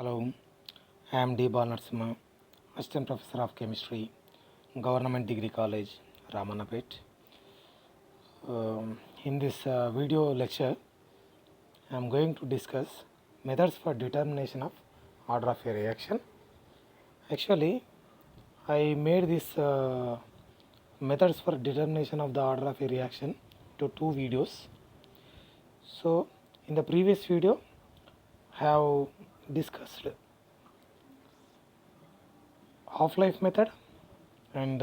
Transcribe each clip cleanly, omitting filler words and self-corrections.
Hello, I am D. Balnarasimha, Assistant Professor of Chemistry, Government Degree College, Ramanapet. In this video lecture, I am going to discuss methods for determination of order of a reaction. Actually, I made this methods for determination of the order of a reaction to two videos. So, in the previous video, I have discussed half-life method and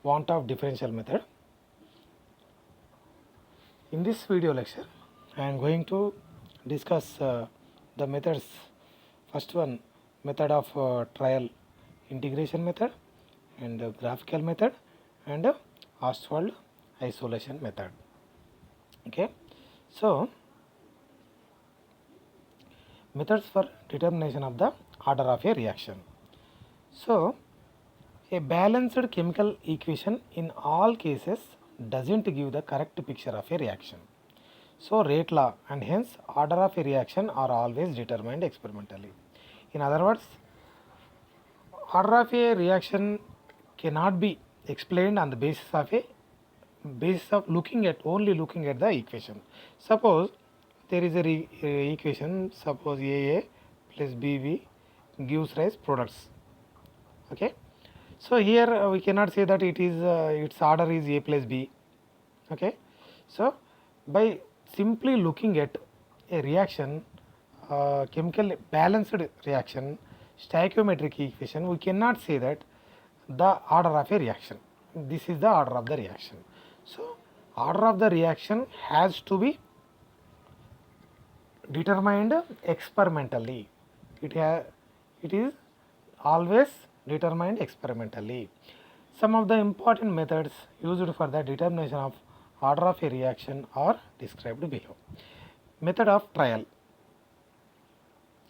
want of differential method. In this video lecture, I am going to discuss the methods. First one, method of trial integration method, and graphical method, and Ostwald isolation method. Okay, so methods for determination of the order of a reaction. So a balanced chemical equation in all cases doesn't give the correct picture of a reaction. So rate law and hence order of a reaction are always determined experimentally. In other words, order of a reaction cannot be explained on the basis of only looking at the equation. Suppose there is a equation, suppose AA plus BB gives rise products. Okay, so here we cannot say that it is its order is A plus B. Okay, so by simply looking at a reaction, chemical balanced reaction, stoichiometric equation, we cannot say that the order of a reaction. This is the order of the reaction. So order of the reaction has to be determined experimentally. It is always determined experimentally. Some of the important methods used for the determination of order of a reaction are described below. Method of trial,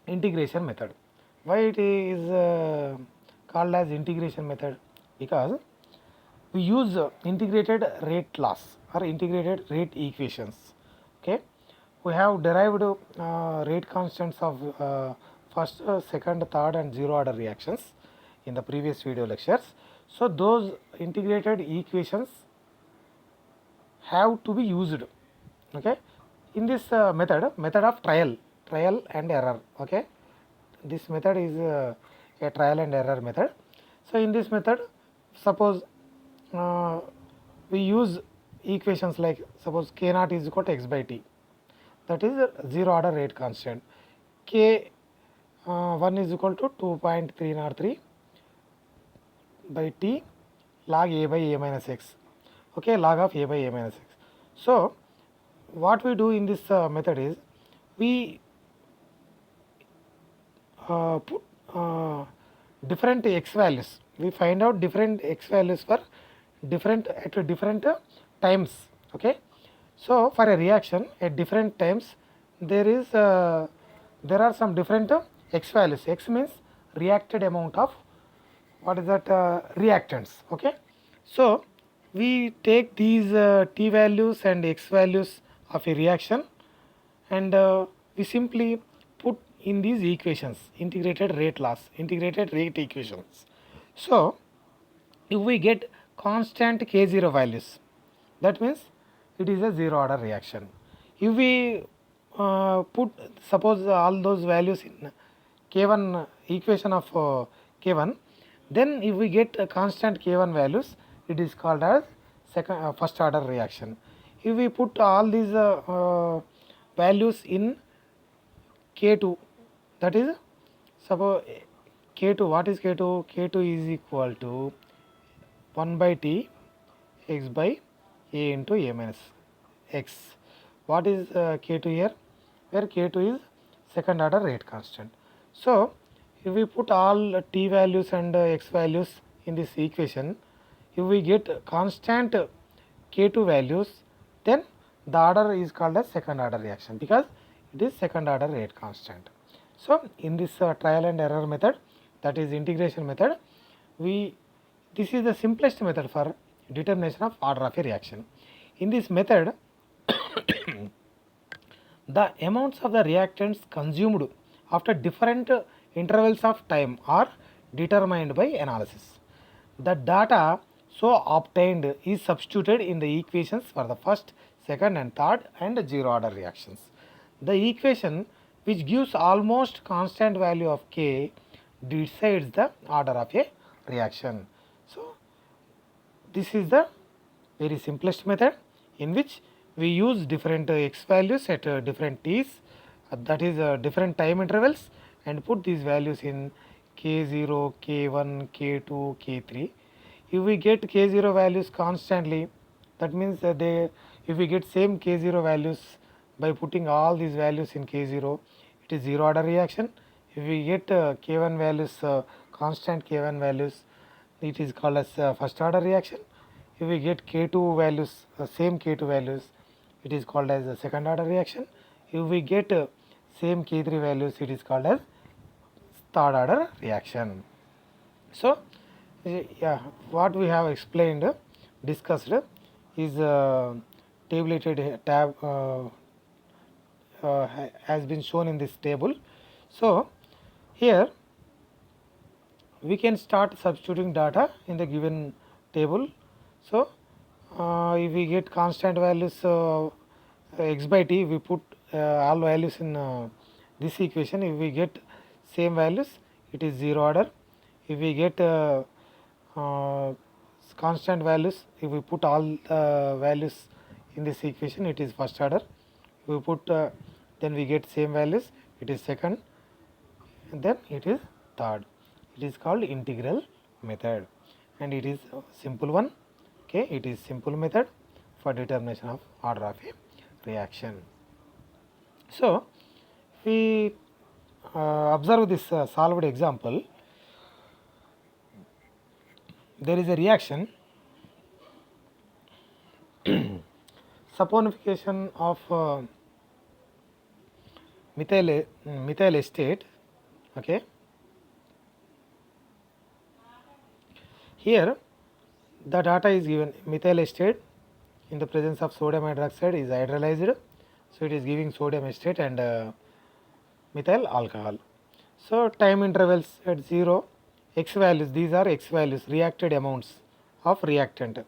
integration method. Why it is called as integration method? Because we use integrated rate laws or integrated rate equations. Okay, we have derived rate constants of first, second, third and zero order reactions in the previous video lectures. So those integrated equations have to be used. Okay, in this method of trial and error. Okay, this method is a trial and error method. So in this method, suppose we use equations like, suppose k naught is equal to x by t, that is zero order rate constant. K 1 is equal to 2.303 by t log a by a minus x. Okay, log of a by a minus x. So what we do in this method is we put different x values. We find out different x values for different times. Okay, so for a reaction at different times there are some different x values. X means reacted amount of what is that reactants. Okay, so we take these t values and x values of a reaction and we simply put in these equations, integrated rate laws, integrated rate equations. So if we get constant k0 values, that means it is a zero order reaction. If we put, suppose all those values in k1 equation of k1, then if we get constant k1 values, it is called as first order reaction. If we put all these values in k2, that is, suppose k2, what is k2? K2 is equal to 1 by t x by a into a minus x. What is k2 here? Where k2 is second order rate constant. So if we put all t values and x values in this equation, if we get constant k2 values, then the order is called as second order reaction because it is second order rate constant. So in this trial and error method, that is integration method, this is the simplest method for determination of order of a reaction. In this method, the amounts of the reactants consumed after different intervals of time are determined by analysis. The data so obtained is substituted in the equations for the first, second and third and zero order reactions. The equation which gives almost constant value of K decides the order of a reaction. So, this is the very simplest method in which we use different x values at different t's, that is different time intervals, and put these values in k0, k1, k2, k3. If we get k0 values constantly, that means that if we get same k0 values by putting all these values in k0, it is zero order reaction. If we get k1 values, constant k1 values, it is called as first order reaction. If we get k2 values, same k2 values, it is called as a second order reaction. If we get same k3 values, it is called as third order reaction. So, yeah, what we have explained, discussed is tabulated tab has been shown in this table. So, here we can start substituting data in the given table. So, if we get constant values x by t, we put all values in this equation. If we get same values, it is zero order. If we get constant values, if we put all values in this equation, it is first order. If we put then we get same values, it is second, and then it is third. It is called integral method, and it is a simple one. Okay, it is simple method for determination of order of a reaction. So, we observe this solved example. There is a reaction saponification of methyl acetate. Okay, here the data is given. Methyl acetate in the presence of sodium hydroxide is hydrolyzed, so it is giving sodium acetate and methyl alcohol. So, time intervals at 0, x values, these are x values, reacted amounts of reactant.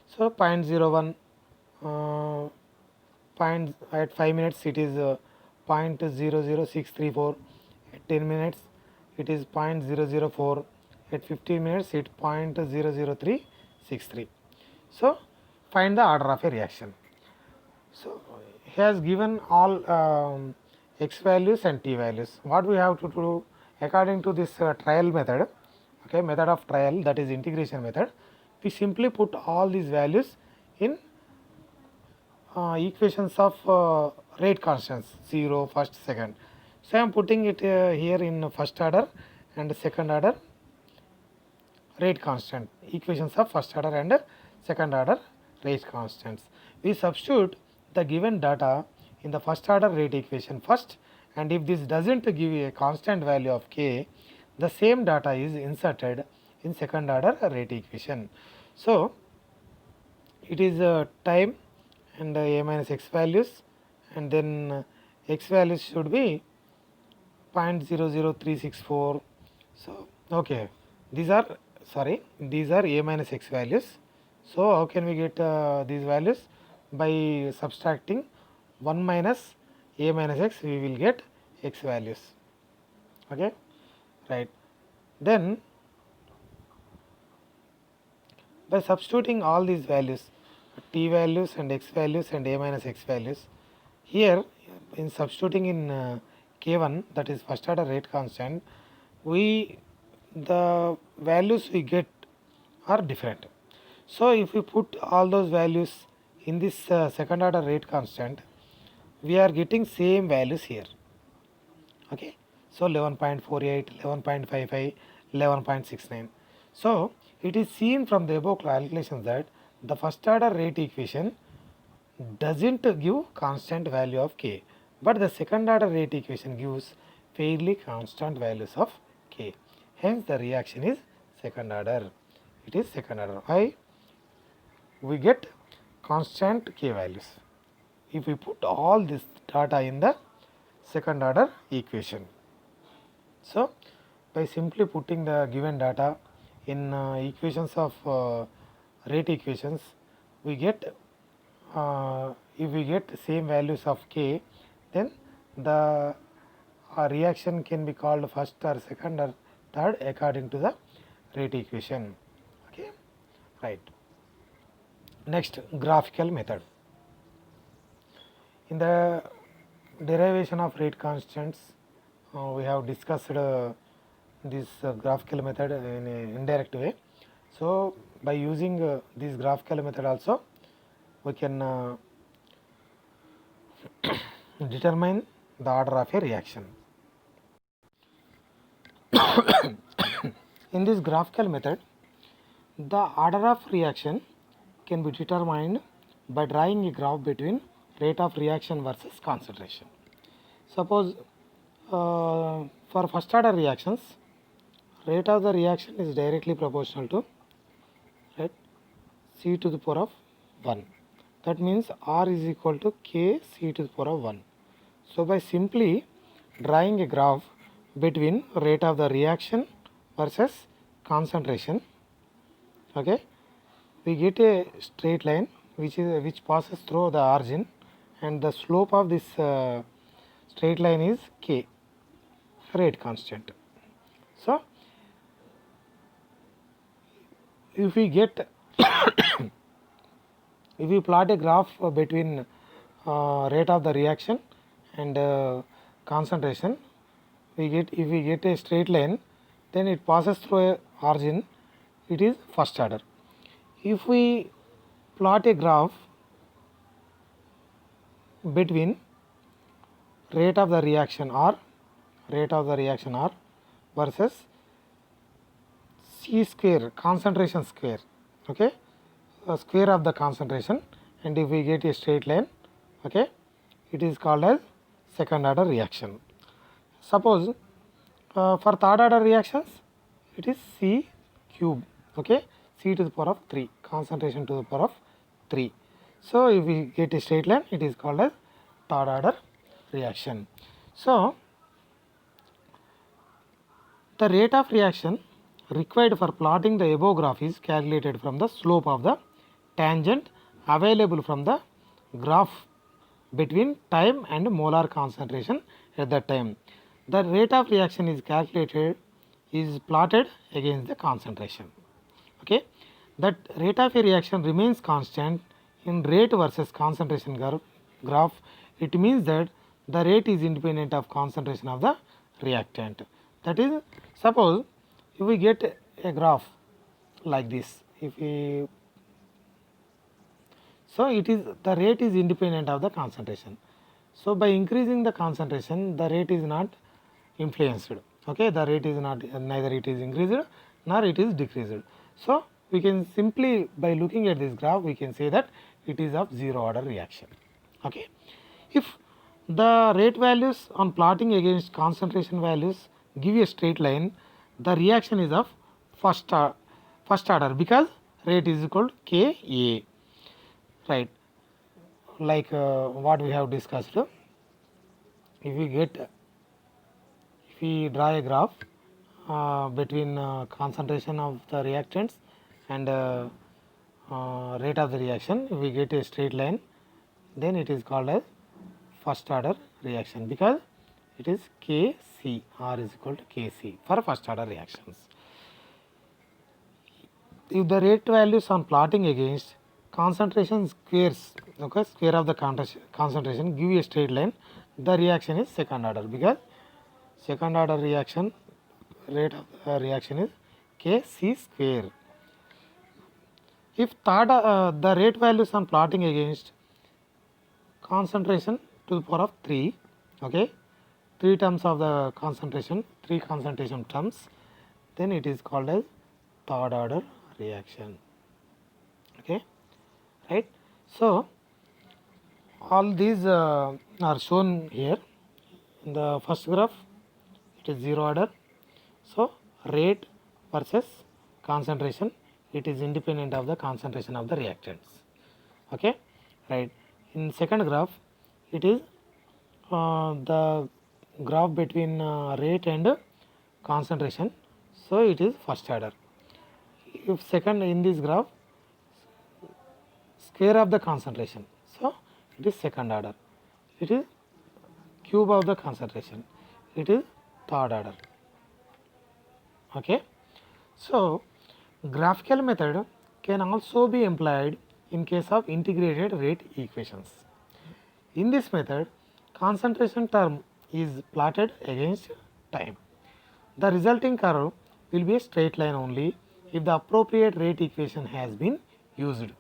So, 0.01, at 5 minutes it is 0.00634, at 10 minutes it is 0.004, at 15 minutes it 0.00363. So, find the order of a reaction. So, he has given all x values and t values. What we have to do according to this trial method, okay, method of trial, that is integration method, we simply put all these values in equations of rate constants 0, first, second. So, I am putting it here in first order and second order rate constant, equations of first order and second order rate constants. We substitute the given data in the first order rate equation first, and if this does not give a constant value of k, the same data is inserted in second order rate equation. So, it is time and a minus x values, and then x values should be 0.00364. So, okay, these are a minus x values. So, how can we get these values? By subtracting 1 minus a minus x, we will get x values. Okay, right. Then by substituting all these values, t values and x values and a minus x values, here in substituting in k1, that is first order rate constant, the values we get are different. So, if we put all those values in this second order rate constant, we are getting same values here. Okay. So, 11.48, 11.55, 11.69. So, it is seen from the above calculations that the first order rate equation does not give constant value of k, but the second order rate equation gives fairly constant values of k. Hence, the reaction is second order. It is second order. Why? We get constant k values if we put all this data in the second order equation. So by simply putting the given data in equations of rate equations, we get if we get same values of k, then the reaction can be called first or second or third according to the rate equation. Okay, right. Next, graphical method. In the derivation of rate constants, we have discussed this graphical method in an indirect way. So by using this graphical method also, we can determine the order of a reaction. In this graphical method, the order of reaction can be determined by drawing a graph between rate of reaction versus concentration. Suppose for first order reactions, rate of the reaction is directly proportional to, right, C to the power of 1. That means R is equal to K C to the power of 1. So by simply drawing a graph between rate of the reaction versus concentration, okay, we get a straight line which passes through the origin, and the slope of this straight line is K, rate constant. So if we get if we plot a graph between rate of the reaction and concentration, if we get a straight line, then it passes through a origin, it is first order. If we plot a graph between rate of the reaction R versus C square, concentration square, okay, square of the concentration, and if we get a straight line, okay, it is called as second order reaction. Suppose for third order reactions, it is C cube, okay, C to the power of 3, concentration to the power of 3. So if we get a straight line, it is called as third order reaction. So the rate of reaction required for plotting the above graph is calculated from the slope of the tangent available from the graph between time and molar concentration at that time. The rate of reaction is plotted against the concentration. Okay, that rate of a reaction remains constant in rate versus concentration graph. It means that the rate is independent of concentration of the reactant. That is, suppose if we get a graph like this, so it is, the rate is independent of the concentration. So by increasing the concentration, the rate is not influenced. Okay, the rate is not, neither it is increased nor it is decreased. So we can simply, by looking at this graph, we can say that it is of zero order reaction. Okay, if the rate values on plotting against concentration values give a straight line, the reaction is of first order because rate is equal to Ka, right, like what we have discussed. If we draw a graph between concentration of the reactants and rate of the reaction, if we get a straight line, then it is called as first order reaction because it is Kc, R is equal to Kc for first order reactions. If the rate values on plotting against concentration squares, okay, square of the concentration give a straight line, the reaction is second order because second order reaction rate of reaction is Kc square. If third the rate values on plotting against concentration to the power of 3, okay, 3 terms of the concentration, 3 concentration terms, then it is called as third order reaction. Okay, right. So all these are shown here in the first graph. It is zero order. So rate versus concentration, it is independent of the concentration of the reactants. Okay, right. In second graph, it is the graph between rate and concentration, so it is first order. If second in this graph, square of the concentration, so it is second order. It is cube of the concentration, it is third order. Okay. So graphical method can also be employed in case of integrated rate equations. In this method, concentration term is plotted against time. The resulting curve will be a straight line only if the appropriate rate equation has been used.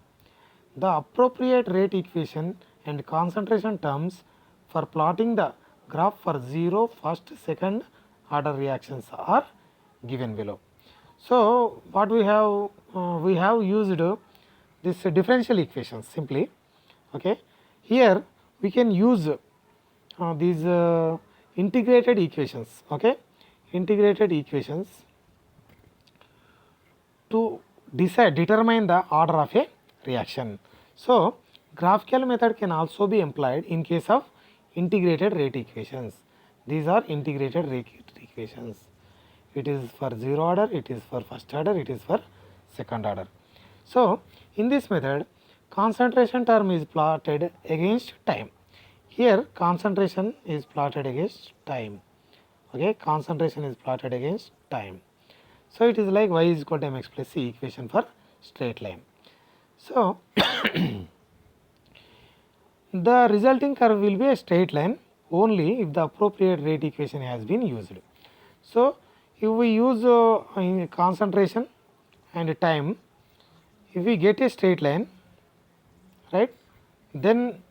The appropriate rate equation and concentration terms for plotting the graph for 0, first, second order reactions are given below. So what we have used this differential equations simply. Okay, here we can use these integrated equations. Okay, integrated equations to determine the order of a reaction. So graphical method can also be employed in case of integrated rate equations. These are integrated rate equations. It is for 0 order, it is for first order, it is for second order. So in this method, concentration term is plotted against time. Here concentration is plotted against time. Okay, concentration is plotted against time. So it is like y is equal to mx plus c equation for straight line. So the resulting curve will be a straight line only if the appropriate rate equation has been used. So if we use concentration and time, if we get a straight line, right, then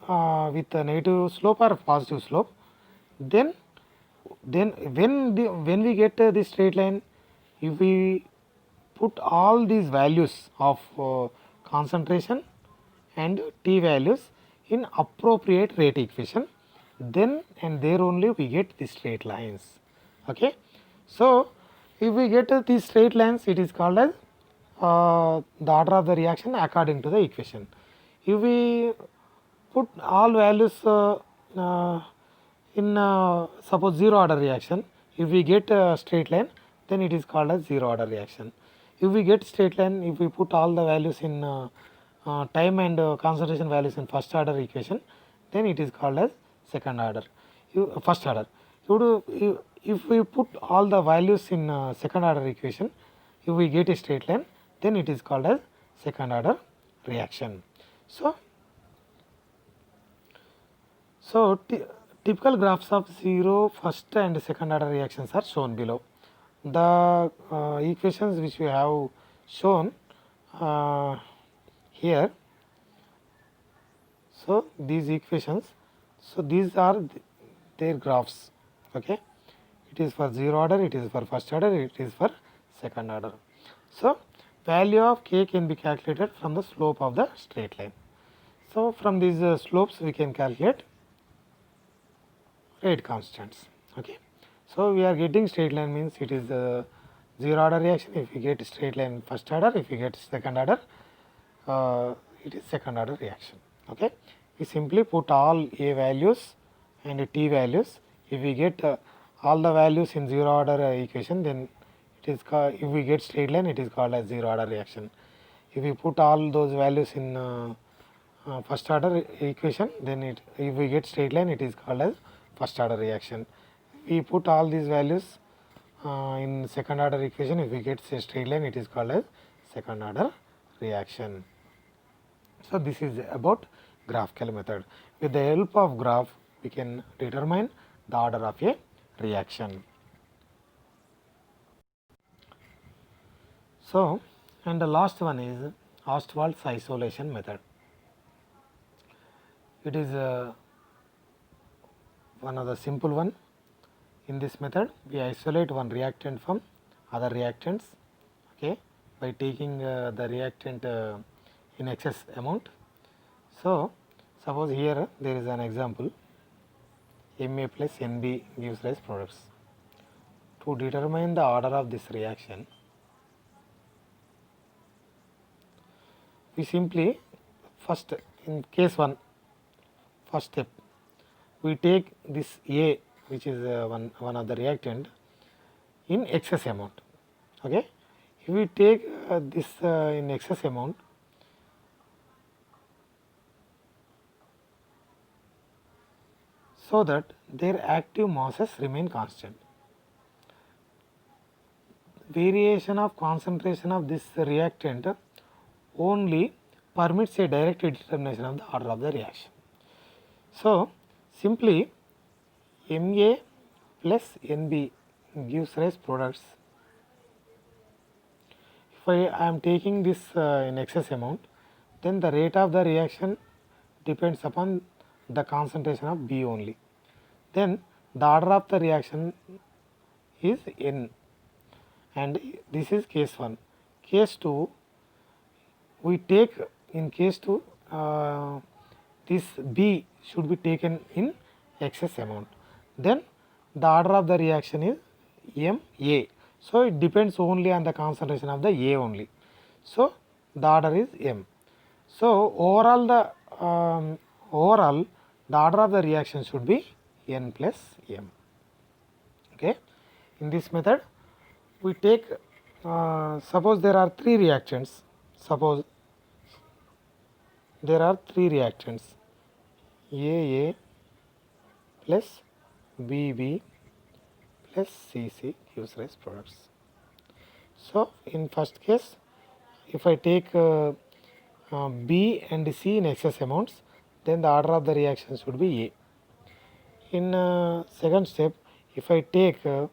with a negative slope or positive slope, then when we get this straight line, if we put all these values of concentration and t values in appropriate rate equation, then and there only we get the straight lines. Okay. So if we get these straight lines, it is called as the order of the reaction according to the equation. If we put all values in suppose 0 order reaction, if we get a straight line, then it is called as 0 order reaction. If we get straight line, if we put all the values in time and concentration values in first order equation, then it is called as second order, first order. If we put all the values in second order equation, if we get a straight line, then it is called as second order reaction. So typical graphs of 0, first and second order reactions are shown below. The equations which we have shown here, so these equations, so these are their graphs. Okay, it is for 0 order, it is for first order, it is for second order. So value of k can be calculated from the slope of the straight line. So from these slopes we can calculate rate constants. Okay, so we are getting straight line means it is 0 order reaction. If we get straight line first order, if we get second order, it is second order reaction. Okay, we simply put all a values and t values. If we get all the values in 0 order equation, then it is called, if we get straight line, it is called as 0 order reaction. If we put all those values in first order equation, then if we get straight line, it is called as first order reaction. We put all these values in second order equation, if we get a straight line, it is called as second order reaction. So this is about graphical method. With the help of graph, we can determine the order of a reaction. So, and the last one is Ostwald's isolation method. It is one of the simple one. In this method, we isolate one reactant from other reactants, okay, by taking the reactant in excess amount. So suppose here there is an example, Ma plus Nb gives rise products. To determine the order of this reaction, we simply first in case 1, first step, we take this A, which is one of the reactant, in excess amount. Okay, if we take this in excess amount, so that their active masses remain constant. Variation of concentration of this reactant only permits a direct determination of the order of the reaction. So, simply Ma plus Nb gives rise products. If I am taking this in excess amount, then the rate of the reaction depends upon the concentration of B only. Then the order of the reaction is N, and this is case 1. Case 2, we take in case 2 this B should be taken in excess amount. Then the order of the reaction is Ma. So, it depends only on the concentration of the A only. So, the order is M. So, overall the order of the reaction should be N plus M. Okay. In this method, we take suppose there are 3 reactants. Suppose there are 3 reactants, AA plus BB plus CC gives rise products. So, in first case, if I take B and C in excess amounts, then the order of the reaction should be A. In second step, if I take A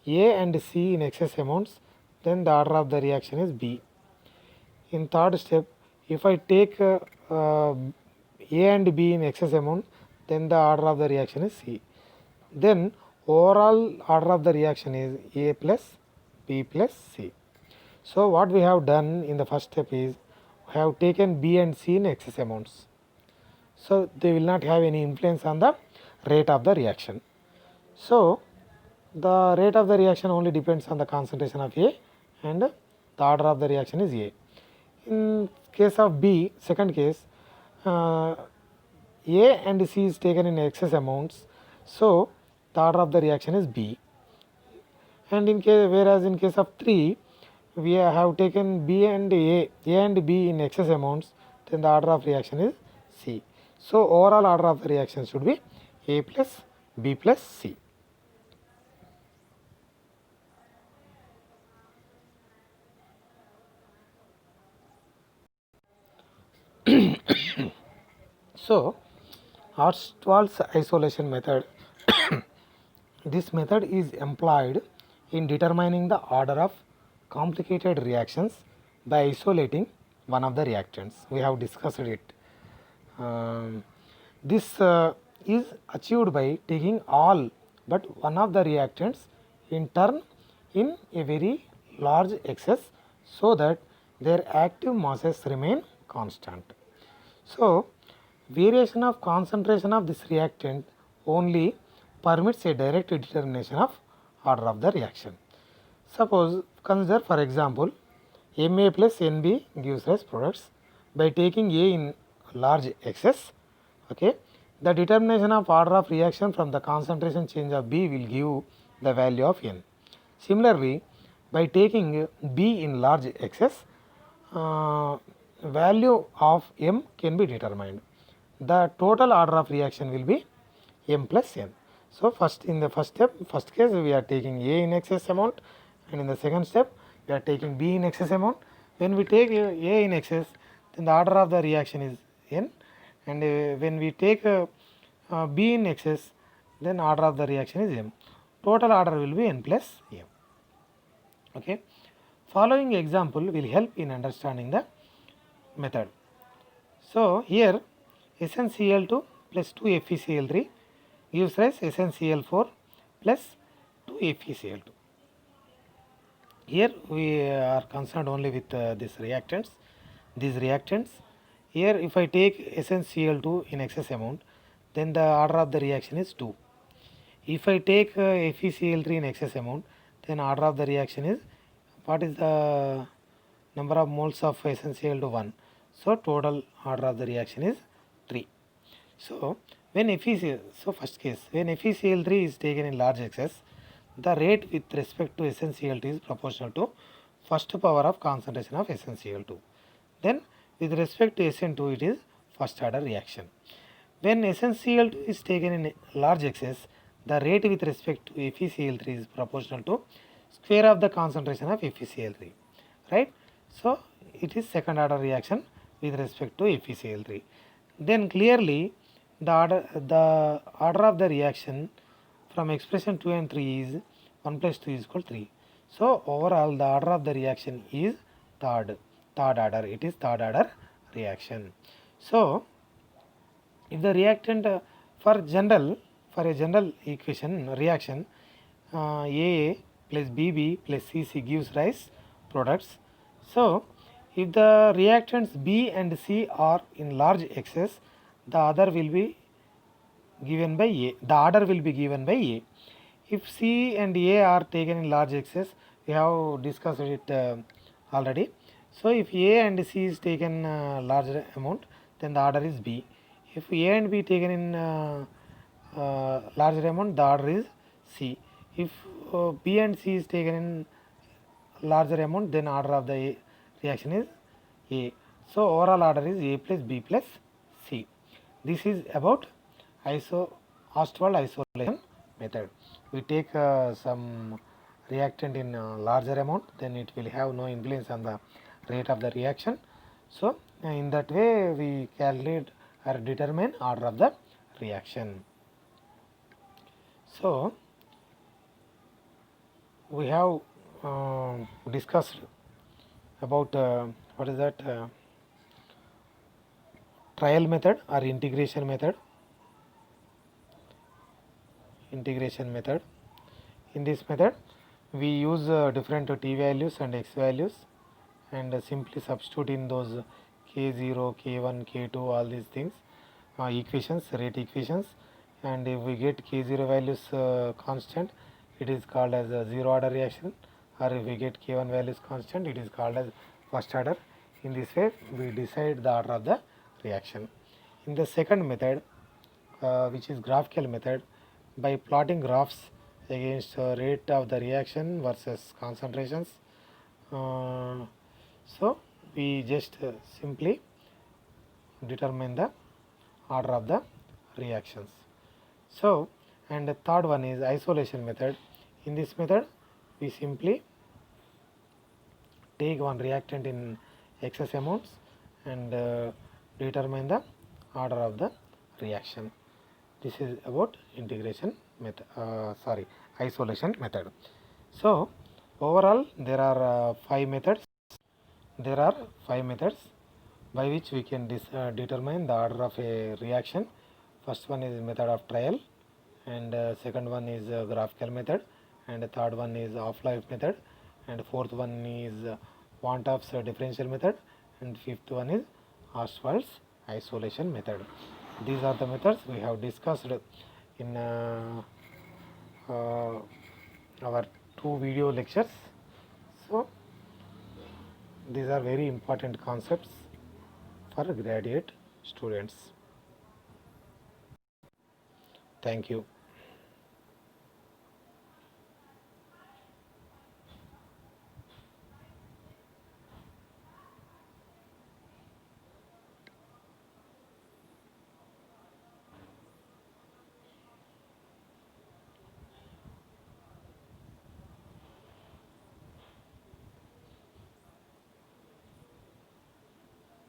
and C in excess amounts, then the order of the reaction is B. In third step, if I take A and B in excess amount, then the order of the reaction is C. Then overall order of the reaction is A plus B plus C. So, what we have done in the first step is we have taken B and C in excess amounts. So, they will not have any influence on the rate of the reaction. So, the rate of the reaction only depends on the concentration of A, and the order of the reaction is A. In case of B, second case, A and C is taken in excess amounts. So, the order of the reaction is B. And in case, whereas in case of 3, we have taken B and A and B in excess amounts, then the order of reaction is C. So, overall order of the reaction should be A plus B plus C. So, Ostwald's isolation method, this method is employed in determining the order of complicated reactions by isolating one of the reactants. We have discussed it. This is achieved by taking all but one of the reactants in turn in a very large excess, so that their active masses remain constant. So, variation of concentration of this reactant only permits a direct determination of order of the reaction. Suppose consider for example Ma plus Nb gives us products. By taking A in large excess, okay, the determination of order of reaction from the concentration change of B will give the value of N. Similarly, by taking B in large excess, value of M can be determined. The total order of reaction will be M plus N. So, in the first case we are taking A in excess amount, and in the second step we are taking B in excess amount. When we take A in excess, then the order of the reaction is N, and when we take B in excess, then order of the reaction is M. Total order will be N plus M. Okay. Following example will help in understanding the method. So, here SnCl2 plus 2 FeCl3 gives rise SnCl4 plus 2 FeCl2. Here we are concerned only with these reactants. Here if I take SnCl2 in excess amount, then the order of the reaction is 2. If I take FeCl3 in excess amount, then order of the reaction is, what is the number of moles of SnCl2? 1. So, total order of the reaction is 3. So, when first case, when FeCl3 is taken in large excess, the rate with respect to SnCl2 is proportional to first power of concentration of SnCl2. Then with respect to SN2 it is first order reaction. When SnCl2 is taken in large excess, the rate with respect to FeCl3 is proportional to square of the concentration of FeCl3, right? So it is second order reaction with respect to FeCl3. Then clearly the order of the reaction from expression 2 and 3 is 1 plus 2 is equal to 3. So overall the order of the reaction is third order. It is third order reaction. So if the reactant for a general equation reaction AA plus BB plus CC gives rise products. So if the reactants B and C are in large excess, the other will be given by A. The order will be given by A. If C and A are taken in large excess, we have discussed it already. So if A and C is taken larger amount, then the order is B. If A and B taken in larger amount, the order is C. If B and C is taken in larger amount, then order of the reaction is A. So overall order is A plus B plus C. This is about Ostwald isolation method. We take some reactant in larger amount, then it will have no influence on the rate of the reaction. So in that way we calculate or determine order of the reaction. So we have discussed about what is that trial method or integration method. In this method we use different t values and x values and simply substitute in those k0, k1, k2, all these things equations, rate equations, and if we get k0 values constant, it is called as a zero order reaction, or if we get k1 values constant, it is called as first order. In this way we decide the order of the reaction. In the second method which is graphical method, by plotting graphs against rate of the reaction versus concentrations, so we just simply determine the order of the reactions. So and the third one is isolation method. In this method we simply take one reactant in excess amounts and determine the order of the reaction. This is about integration method, isolation method. So overall there are five methods. There are five methods by which we can determine the order of a reaction. First one is method of trial, and second one is graphical method, and third one is half-life method, and fourth one is Van 't Hoff's differential method, and fifth one is Ostwald's isolation method. These are the methods we have discussed in our two video lectures. So these are very important concepts for graduate students. Thank you.